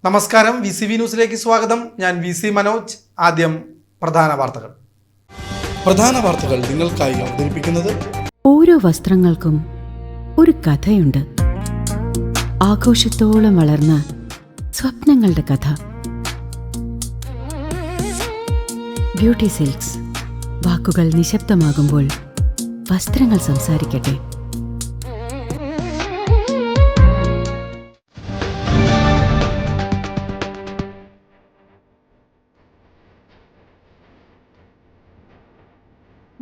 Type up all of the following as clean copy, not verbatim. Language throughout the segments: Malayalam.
നമസ്കാരം, VCV ന്യൂസിലേക്ക് സ്വാഗതം. ഞാൻ VC മനോജ്. ആദ്യം പ്രധാന വാർത്തകൾ നിങ്ങൾക്കായി അവതരിപ്പിക്കുന്നത്. ഓരോ വസ്ത്രങ്ങൾക്കും ഒരു കഥയുണ്ട്. ആഘോഷത്തോളം വളർന്ന സ്വപ്നങ്ങളുടെ കഥ. Beauty silks. വാക്കുകൾ നിശബ്ദമാകുമ്പോൾ വസ്ത്രങ്ങൾ സംസാരിക്കട്ടെ.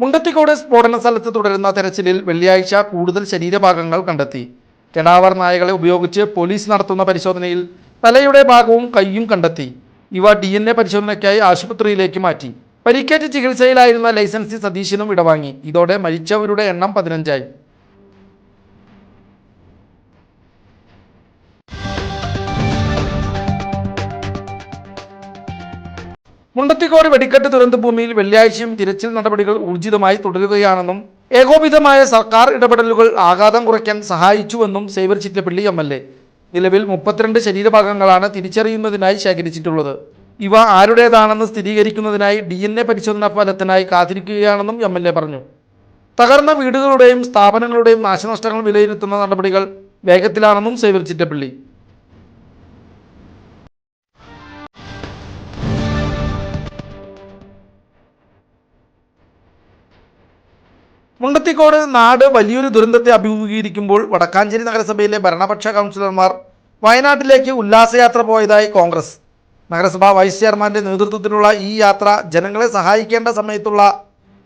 മുണ്ടത്തിക്കോട് സ്ഫോടന സ്ഥലത്ത് തുടരുന്ന തെരച്ചിലിൽ വെള്ളിയാഴ്ച കൂടുതൽ ശരീരഭാഗങ്ങൾ കണ്ടെത്തി. കെടാവർ നായകളെ ഉപയോഗിച്ച് പോലീസ് നടത്തുന്ന പരിശോധനയിൽ തലയുടെ ഭാഗവും കൈയും കണ്ടെത്തി. ഇവ DNA പരിശോധനയ്ക്കായി ആശുപത്രിയിലേക്ക് മാറ്റി. പരിക്കേറ്റ് ചികിത്സയിലായിരുന്ന ലൈസൻസി സതീശനും വിടവാങ്ങി. ഇതോടെ മരിച്ചവരുടെ എണ്ണം 15ആയി. മുണ്ടത്തിക്കോട് വെടിക്കെട്ട് ദുരന്തഭൂമിയിൽ വെള്ളിയാഴ്ചയും തിരച്ചിൽ നടപടികൾ ഊർജിതമായി തുടരുകയാണെന്നും ഏകോപിതമായ സർക്കാർ ഇടപെടലുകൾ ആഘാതം കുറയ്ക്കാൻ സഹായിച്ചുവെന്നും സേവ്യർ ചിറ്റലപ്പള്ളി MLA. നിലവിൽ 32 ശരീരഭാഗങ്ങളാണ് തിരിച്ചറിയുന്നതിനായി ശേഖരിച്ചിട്ടുള്ളത്. ഇവ ആരുടേതാണെന്ന് സ്ഥിരീകരിക്കുന്നതിനായി DNA പരിശോധനാ ഫലത്തിനായി കാത്തിരിക്കുകയാണെന്നും MLA പറഞ്ഞു. തകർന്ന വീടുകളുടെയും സ്ഥാപനങ്ങളുടെയും നാശനഷ്ടങ്ങൾ വിലയിരുത്തുന്ന നടപടികൾ വേഗത്തിലാണെന്നും സേവ്യർ ചിറ്റലപ്പള്ളി. മുണ്ടത്തിക്കോട് നാട് വലിയൊരു ദുരന്തത്തെ അഭിമുഖീകരിക്കുമ്പോൾ വടക്കാഞ്ചേരി നഗരസഭയിലെ ഭരണപക്ഷ കൗൺസിലർമാർ വയനാട്ടിലേക്ക് ഉല്ലാസയാത്ര പോയതായി കോൺഗ്രസ്. നഗരസഭാ വൈസ് ചെയർമാന്റെ നേതൃത്വത്തിലുള്ള ഈ യാത്ര ജനങ്ങളെ സഹായിക്കേണ്ട സമയത്തുള്ള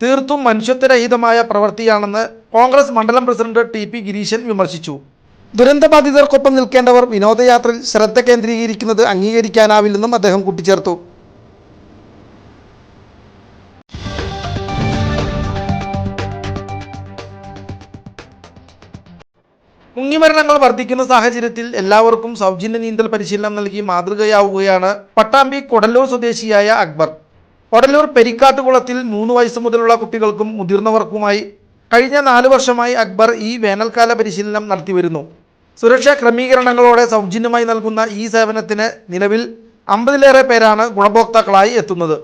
തീർത്തും മനുഷ്യത്വരഹിതമായ പ്രവൃത്തിയാണെന്ന് കോൺഗ്രസ് മണ്ഡലം പ്രസിഡന്റ് TP ഗിരീശൻ വിമർശിച്ചു. ദുരന്തബാധിതർക്കൊപ്പം നിൽക്കേണ്ടവർ വിനോദയാത്രയിൽ ശ്രദ്ധ കേന്ദ്രീകരിക്കുന്നത് അംഗീകരിക്കാനാവില്ലെന്നും അദ്ദേഹം കൂട്ടിച്ചേർത്തു. മുങ്ങിമരണങ്ങൾ വർദ്ധിക്കുന്ന സാഹചര്യത്തിൽ എല്ലാവർക്കും സൗജന്യ നീന്തൽ പരിശീലനം നൽകി മാതൃകയാവുകയാണ് പട്ടാമ്പി കൊടല്ലൂർ സ്വദേശിയായ അക്ബർ. കൊടല്ലൂർ പെരിക്കാട്ടുകുളത്തിൽ 3 വയസ്സ് മുതലുള്ള കുട്ടികൾക്കും മുതിർന്നവർക്കുമായി കഴിഞ്ഞ 4 വർഷമായി അക്ബർ ഈ വേനൽക്കാല പരിശീലനം നടത്തിവരുന്നു. സുരക്ഷാ ക്രമീകരണങ്ങളോടെ സൗജന്യമായി നൽകുന്ന ഈ സേവനത്തിന് നിലവിൽ 50ലേറെ പേരാണ് ഗുണഭോക്താക്കളായി എത്തുന്നത്.